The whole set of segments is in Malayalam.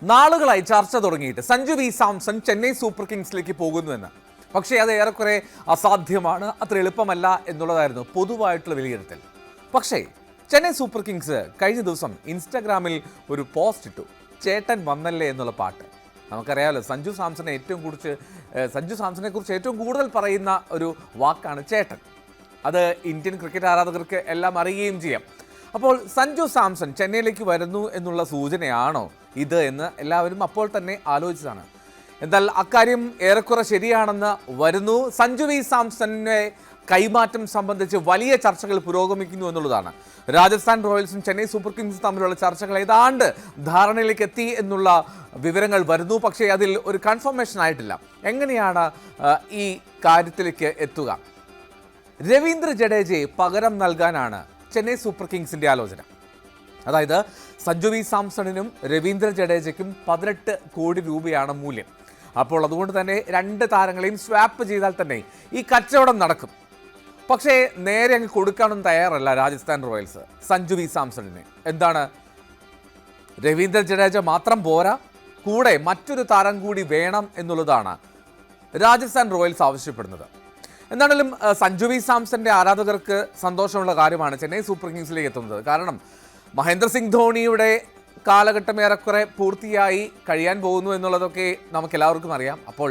നാളുകളായി ചർച്ച തുടങ്ങിയിട്ട് സഞ്ജു വി സാംസൺ ചെന്നൈ സൂപ്പർ കിങ്സിലേക്ക് പോകുന്നുവെന്ന്. പക്ഷേ അത് ഏറെക്കുറെ അസാധ്യമാണ്, അത്ര എളുപ്പമല്ല എന്നുള്ളതായിരുന്നു പൊതുവായിട്ടുള്ള വിലയിരുത്തൽ. പക്ഷേ ചെന്നൈ സൂപ്പർ കിങ്സ് കഴിഞ്ഞ ദിവസം ഇൻസ്റ്റാഗ്രാമിൽ ഒരു പോസ്റ്റ് ഇട്ടു, ചേട്ടൻ വന്നല്ലേ എന്നുള്ള പാട്ട്. നമുക്കറിയാമല്ലോ സഞ്ജു സാംസണിനെ കുറിച്ച് ഏറ്റവും കൂടുതൽ പറയുന്ന ഒരു വാക്കാണ് ചേട്ടൻ. അത് ഇന്ത്യൻ ക്രിക്കറ്റ് ആരാധകർക്ക് എല്ലാം അറിയുകയും ചെയ്യാം. അപ്പോൾ സഞ്ജു സാംസൺ ചെന്നൈയിലേക്ക് വരുന്നു എന്നുള്ള സൂചനയാണോ ഇത് എന്ന് എല്ലാവരും അപ്പോൾ തന്നെ ആലോചിച്ചതാണ്. എന്നാൽ അക്കാര്യം ഏറെക്കുറെ ശരിയാണെന്ന് വരുന്നു. സഞ്ജു വി സാംസണിനെ കൈമാറ്റം സംബന്ധിച്ച് വലിയ ചർച്ചകൾ പുരോഗമിക്കുന്നു എന്നുള്ളതാണ്. രാജസ്ഥാൻ റോയൽസും ചെന്നൈ സൂപ്പർ കിങ്സും തമ്മിലുള്ള ചർച്ചകൾ ഏതാണ്ട് ധാരണയിലേക്ക് എത്തി എന്നുള്ള വിവരങ്ങൾ വരുന്നു. പക്ഷേ അതിൽ ഒരു കൺഫർമേഷൻ ആയിട്ടില്ല. എങ്ങനെയാണ് ഈ കാര്യത്തിലേക്ക് എത്തുക? രവീന്ദ്ര ജഡേജയെ പകരം നൽകാനാണ് ചെന്നൈ സൂപ്പർ കിങ്സിൻ്റെ ആലോചന. അതായത് സഞ്ജു വി സാംസണിനും രവീന്ദ്ര ജഡേജയ്ക്കും 18 കോടി രൂപയാണ് മൂല്യം. അപ്പോൾ അതുകൊണ്ട് തന്നെ രണ്ട് താരങ്ങളെയും സ്വാപ്പ് ചെയ്താൽ തന്നെ ഈ കച്ചവടം നടക്കും. പക്ഷേ നേരെ അങ്ങ് കൊടുക്കാനൊന്നും തയ്യാറല്ല രാജസ്ഥാൻ റോയൽസ് സഞ്ജു വി സാംസണിനെ. എന്താണ്, രവീന്ദ്ര ജഡേജ മാത്രം പോരാ, കൂടെ മറ്റൊരു താരം കൂടി വേണം എന്നുള്ളതാണ് രാജസ്ഥാൻ റോയൽസ് ആവശ്യപ്പെടുന്നത്. എന്താണെങ്കിലും സഞ്ജു വി സാംസന്റെ ആരാധകർക്ക് സന്തോഷമുള്ള കാര്യമാണ് ചെന്നൈ സൂപ്പർ കിങ്സിലേക്ക് എത്തുന്നത്. കാരണം മഹേന്ദ്ര സിംഗ് ധോണിയുടെ കാലഘട്ടം ഏറെക്കുറെ പൂർത്തിയായി കഴിയാൻ പോകുന്നു എന്നുള്ളതൊക്കെ നമുക്ക് എല്ലാവർക്കും അറിയാം. അപ്പോൾ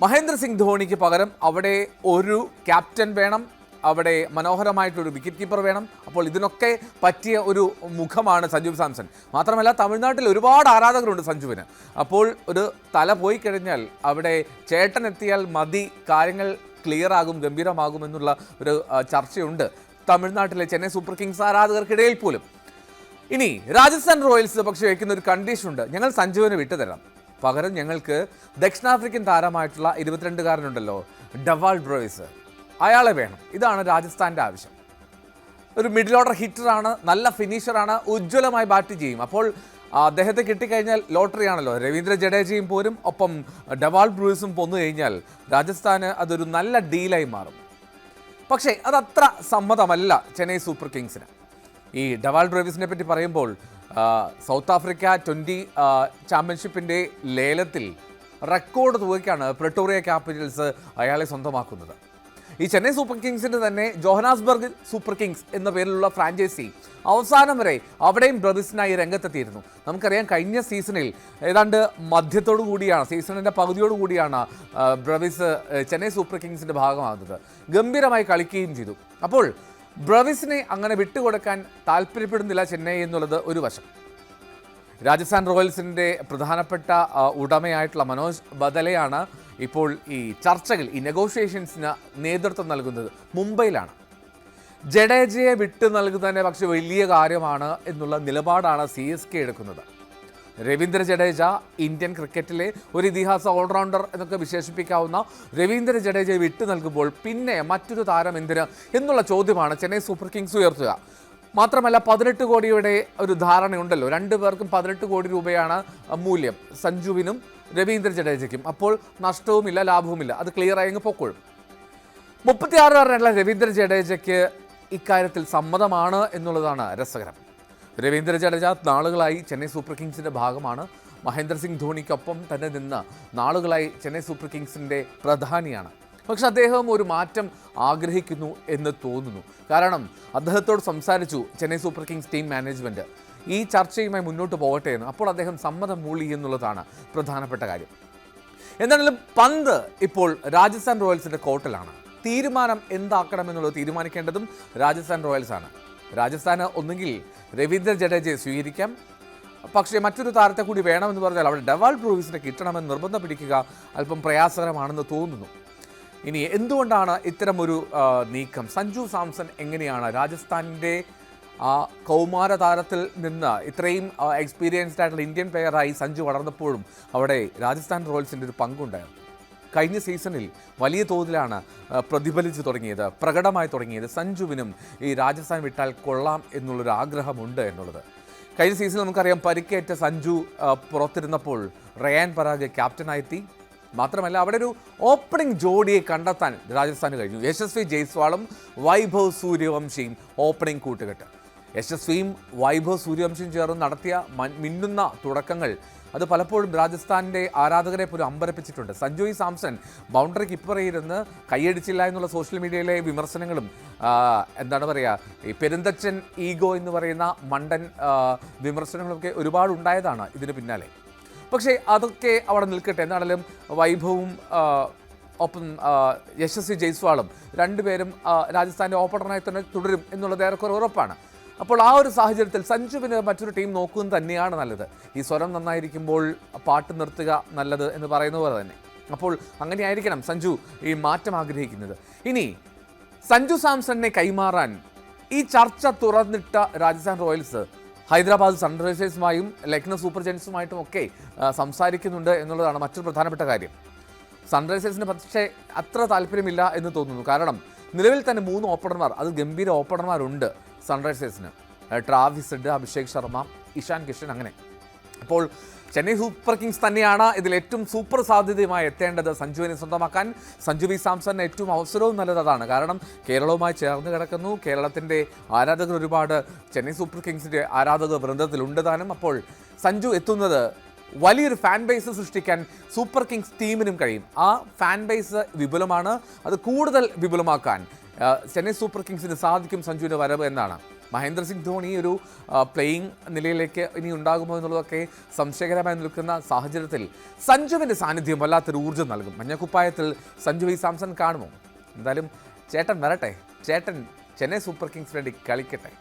മഹേന്ദ്ര സിംഗ് ധോണിക്ക് പകരം അവിടെ ഒരു ക്യാപ്റ്റൻ വേണം, അവിടെ മനോഹരമായിട്ടൊരു വിക്കറ്റ് കീപ്പർ വേണം. അപ്പോൾ ഇതിനൊക്കെ പറ്റിയ ഒരു മുഖമാണ് സഞ്ജു സാംസൺ. മാത്രമല്ല തമിഴ്നാട്ടിൽ ഒരുപാട് ആരാധകരുണ്ട് സഞ്ജുവിന്. അപ്പോൾ ഒരു തല പോയി കഴിഞ്ഞാൽ അവിടെ ചേട്ടൻ എത്തിയാൽ മതി, കാര്യങ്ങൾ ക്ലിയർ ആകും, ഗംഭീരമാകും എന്നുള്ള ഒരു ചർച്ചയുണ്ട് തമിഴ്നാട്ടിലെ ചെന്നൈ സൂപ്പർ കിങ്സ് ആരാധകർക്കിടയിൽ പോലും. ഇനി രാജസ്ഥാൻ റോയൽസ് പക്ഷേ വയ്ക്കുന്ന ഒരു കണ്ടീഷനുണ്ട്, ഞങ്ങൾ സഞ്ജുവിനെ വിട്ടുതരാം, പകരം ഞങ്ങൾക്ക് ദക്ഷിണാഫ്രിക്കൻ താരമായിട്ടുള്ള 22-കാരനുണ്ടല്ലോ ഡവാൾ ബ്രോയിസ്, അയാളെ വേണം. ഇതാണ് രാജസ്ഥാൻ്റെ ആവശ്യം. ഒരു മിഡിൽ ഓർഡർ ഹിറ്ററാണ്, നല്ല ഫിനിഷറാണ്, ഉജ്ജ്വലമായി ബാറ്റ് ചെയ്യും. അപ്പോൾ അദ്ദേഹത്തെ കിട്ടിക്കഴിഞ്ഞാൽ ലോട്ടറി ആണല്ലോ. രവീന്ദ്ര ജഡേജയും പോരും, ഒപ്പം ഡവാൾ ബ്രൂയിസും പോന്നു കഴിഞ്ഞാൽ രാജസ്ഥാന് അതൊരു നല്ല ഡീലായി മാറും. പക്ഷേ അതത്ര സമ്മതമല്ല ചെന്നൈ സൂപ്പർ കിങ്സിന്. ഈ ഡവാൾ ബ്രൂയിസിനെ പറ്റി പറയുമ്പോൾ സൗത്ത് ആഫ്രിക്ക 20 ചാമ്പ്യൻഷിപ്പിൻ്റെ ലേലത്തിൽ റെക്കോർഡ് തുകയ്ക്കാണ് പ്രിട്ടോറിയ ക്യാപിറ്റൽസ് അയാളെ സ്വന്തമാക്കുന്നത്. ഈ ചെന്നൈ സൂപ്പർ കിങ്സിൻ്റെ തന്നെ ജോഹനാസ്ബർഗ് സൂപ്പർ കിങ്സ് എന്ന പേരിലുള്ള ഫ്രാഞ്ചൈസി അവസാനം വരെ അവിടെയും ബ്രവിസിനായി രംഗത്തെത്തിയിരുന്നു. നമുക്കറിയാം കഴിഞ്ഞ സീസണിൽ ഏതാണ്ട് മധ്യത്തോടു കൂടിയാണ്, സീസണിൻ്റെ പകുതിയോടു കൂടിയാണ് ബ്രവിസ് ചെന്നൈ സൂപ്പർ കിങ്സിൻ്റെ ഭാഗമാകുന്നത്. ഗംഭീരമായി കളിക്കുകയും ചെയ്തു. അപ്പോൾ ബ്രവിസിനെ അങ്ങനെ വിട്ടുകൊടുക്കാൻ താല്പര്യപ്പെടുന്നില്ല ചെന്നൈ എന്നുള്ളത് ഒരു വശം. രാജസ്ഥാൻ റോയൽസിൻ്റെ പ്രധാനപ്പെട്ട ഉടമയായിട്ടുള്ള മനോജ് ബദലയാണ് ഇപ്പോൾ ഈ ചർച്ചകൾ, ഈ നെഗോഷിയേഷൻസിന് നേതൃത്വം നൽകുന്നത്. മുംബൈയിലാണ്. ജഡേജയെ വിട്ടു നൽകുന്നതിനെ പക്ഷേ വലിയ കാര്യമാണ് എന്നുള്ള നിലപാടാണ് CSK എടുക്കുന്നത്. രവീന്ദ്ര ജഡേജ ഇന്ത്യൻ ക്രിക്കറ്റിലെ ഒരു ഇതിഹാസ ഓൾറൗണ്ടർ എന്നൊക്കെ വിശേഷിപ്പിക്കാവുന്ന രവീന്ദ്ര ജഡേജയെ വിട്ടു നൽകുമ്പോൾ പിന്നെ മറ്റൊരു താരം എന്തിന് എന്നുള്ള ചോദ്യമാണ് ചെന്നൈ സൂപ്പർ കിങ്സ് ഉയർത്തുക. മാത്രമല്ല 18 കോടിയുടെ ഒരു ധാരണയുണ്ടല്ലോ, രണ്ടുപേർക്കും 18 കോടി രൂപയാണ് മൂല്യം, സഞ്ജുവിനും രവീന്ദ്ര ജഡേജയ്ക്കും. അപ്പോൾ നഷ്ടവുമില്ല ലാഭവുമില്ല, അത് ക്ലിയറായി അങ്ങ് പൊക്കോളും. 36-കാരനുള്ള രവീന്ദ്ര ജഡേജയ്ക്ക് ഇക്കാര്യത്തിൽ സമ്മതമാണ് എന്നുള്ളതാണ് രസകരം. രവീന്ദ്ര ജഡേജ നാളുകളായി ചെന്നൈ സൂപ്പർ കിങ്സിൻ്റെ ഭാഗമാണ്. മഹേന്ദ്ര സിംഗ് ധോണിക്കൊപ്പം തന്നെ നിന്ന് നാളുകളായി ചെന്നൈ സൂപ്പർ കിങ്സിൻ്റെ പ്രധാനിയാണ്. പക്ഷെ അദ്ദേഹം ഒരു മാറ്റം ആഗ്രഹിക്കുന്നു എന്ന് തോന്നുന്നു. കാരണം അദ്ദേഹത്തോട് സംസാരിച്ചു Chennai super Kings team management, ഈ ചർച്ചയുമായി മുന്നോട്ട് പോകട്ടെ എന്ന്. അപ്പോൾ അദ്ദേഹം സമ്മതം മൂളി എന്നുള്ളതാണ് പ്രധാനപ്പെട്ട കാര്യം. എന്തായാലും പന്ത് ഇപ്പോൾ രാജസ്ഥാൻ റോയൽസിൻ്റെ കോർട്ടിലാണ്. തീരുമാനം എന്താക്കണമെന്നുള്ളത് തീരുമാനിക്കേണ്ടതും രാജസ്ഥാൻ റോയൽസാണ്. രാജസ്ഥാന് ഒന്നുകിൽ രവീന്ദ്ര ജഡേജയെ സ്വീകരിക്കാം, പക്ഷേ മറ്റൊരു താരത്തെ കൂടി വേണമെന്ന് പറഞ്ഞാൽ അവിടെ ഡവാൾ ബ്രൂയിസിനെ കിട്ടണമെന്ന് നിർബന്ധം പിടിക്കുക അല്പം പ്രയാസകരമാണെന്ന് തോന്നുന്നു. ഇനി എന്തുകൊണ്ടാണ് ഇത്തരമൊരു നീക്കം? സഞ്ജു സാംസൺ എങ്ങനെയാണ് രാജസ്ഥാനിൻ്റെ ആ കൗമാര താരത്തിൽ നിന്ന് ഇത്രയും എക്സ്പീരിയൻസ്ഡ് ആയിട്ടുള്ള ഇന്ത്യൻ പ്ലെയറായി സഞ്ജു വളർന്നപ്പോഴും അവിടെ രാജസ്ഥാൻ റോയൽസിൻ്റെ ഒരു പങ്കുണ്ടായിരുന്നു. കഴിഞ്ഞ സീസണിൽ വലിയ തോതിലാണ് പ്രതിഫലിച്ച് തുടങ്ങിയത്, പ്രകടമായി തുടങ്ങിയത്. സഞ്ജുവിനും ഈ രാജസ്ഥാൻ വിട്ടാൽ കൊള്ളാം എന്നുള്ളൊരു ആഗ്രഹമുണ്ട് എന്നുള്ളത്. കഴിഞ്ഞ സീസണിൽ നമുക്കറിയാം പരിക്കേറ്റ സഞ്ജു പുറത്തിരുന്നപ്പോൾ റയാൻ പരാഗ് ക്യാപ്റ്റനായെത്തി. മാത്രമല്ല അവിടെ ഒരു ഓപ്പണിംഗ് ജോഡിയെ കണ്ടെത്താൻ രാജസ്ഥാന് കഴിഞ്ഞു. യശസ്വി ജയ്സ്വാളും വൈഭവ് സൂര്യവംശിയും ഓപ്പണിംഗ് കൂട്ടുകെട്ട്. യശസ്വിയും വൈഭവ് സൂര്യവംശിയും ചേർന്ന് നടത്തിയ മിന്നുന്ന തുടക്കങ്ങൾ അത് പലപ്പോഴും രാജസ്ഥാൻ്റെ ആരാധകരെ പോലും അമ്പരപ്പിച്ചിട്ടുണ്ട്. സഞ്ജു സാംസൺ ബൗണ്ടറിക്ക് ഇപ്പുറയിരുന്ന് കൈയടിച്ചില്ല എന്നുള്ള സോഷ്യൽ മീഡിയയിലെ വിമർശനങ്ങളും എന്താണ് പറയുക, ഈ പെരുന്തച്ചൻ ഈഗോ എന്ന് പറയുന്ന മണ്ടൻ വിമർശനങ്ങളൊക്കെ ഒരുപാട് ഉണ്ടായതാണ് ഇതിന് പിന്നാലെ. പക്ഷേ അതൊക്കെ അവിടെ നിൽക്കട്ടെ. എന്നാണെങ്കിലും വൈഭവും ഒപ്പം യശസ്വി ജയ്സ്വാളും രണ്ടുപേരും രാജസ്ഥാൻ്റെ ഓപ്പണറായി തന്നെ തുടരും എന്നുള്ളത് ഏറെക്കുറെ ഉറപ്പാണ്. അപ്പോൾ ആ ഒരു സാഹചര്യത്തിൽ സഞ്ജുവിന് മറ്റൊരു ടീം നോക്കുന്നത് തന്നെയാണ് നല്ലത്. ഈ സ്വരം നന്നായിരിക്കുമ്പോൾ പാട്ട് നിർത്തുക നല്ലത് എന്ന് പറയുന്ന പോലെ തന്നെ. അപ്പോൾ അങ്ങനെയായിരിക്കണം സഞ്ജു ഈ മാറ്റം ആഗ്രഹിക്കുന്നത്. ഇനി സഞ്ജു സാംസണിനെ കൈമാറാൻ ഈ ചർച്ച തുറന്നിട്ട രാജസ്ഥാൻ റോയൽസ് ഹൈദരാബാദ് സൺറൈസേഴ്സുമായും ലക്നൗ സൂപ്പർ ജയൻസുമായിട്ടും ഒക്കെ സംസാരിക്കുന്നുണ്ട് എന്നുള്ളതാണ് മറ്റൊരു പ്രധാനപ്പെട്ട കാര്യം. സൺറൈസേഴ്സിന് പക്ഷേ അത്ര താല്പര്യമില്ല എന്ന് തോന്നുന്നു. കാരണം നിലവിൽ തന്നെ 3 ഓപ്പണർമാർ, അത് ഗംഭീര ഓപ്പണർമാരുണ്ട് സൺറൈസേഴ്സിന്. ട്രാവിസ് ഹെഡ്, അഭിഷേക് ശർമ്മ, ഇഷാൻ കിഷൻ, അങ്ങനെ. അപ്പോൾ ചെന്നൈ സൂപ്പർ കിങ്സ് തന്നെയാണ് ഇതിൽ ഏറ്റവും സൂപ്പർ സാധ്യതയുമായി എത്തേണ്ടത് സഞ്ജുവിനെ സ്വന്തമാക്കാൻ. സഞ്ജു സാംസണിന് ഏറ്റവും അവസരവും നല്ലത് അതാണ്. കാരണം കേരളവുമായി ചേർന്ന് കിടക്കുന്നു. കേരളത്തിൻ്റെ ആരാധകർ ഒരുപാട് ചെന്നൈ സൂപ്പർ കിങ്സിൻ്റെ ആരാധക വൃന്ദത്തിലുണ്ട് താനും. അപ്പോൾ സഞ്ജു എത്തുന്നത് വലിയൊരു ഫാൻ ബേസ് സൃഷ്ടിക്കാൻ സൂപ്പർ കിങ്സ് ടീമിനും കഴിയും. ആ ഫാൻ ബേസ് വിപുലമാണ്. അത് കൂടുതൽ വിപുലമാക്കാൻ ചെന്നൈ സൂപ്പർ കിങ്സിന് സാധിക്കും സഞ്ജുവിൻ്റെ വരവ് എന്നാണ്. മഹേന്ദ്ര സിംഗ് ധോണി ഒരു പ്ലേയിങ് നിലയിലേക്ക് ഇനി ഉണ്ടാകുമോ എന്നുള്ളതൊക്കെ സംശയകരമായി നിൽക്കുന്ന സാഹചര്യത്തിൽ സഞ്ജുവിൻ്റെ സാന്നിധ്യം വല്ലാത്തൊരു ഊർജ്ജം നൽകും. മഞ്ഞക്കുപ്പായത്തിൽ സഞ്ജു സാംസൺ കാണുമോ? എന്തായാലും ചേട്ടൻ വരട്ടെ, ചേട്ടൻ ചെന്നൈ സൂപ്പർ കിങ്സിന് വേണ്ടി കളിക്കട്ടെ.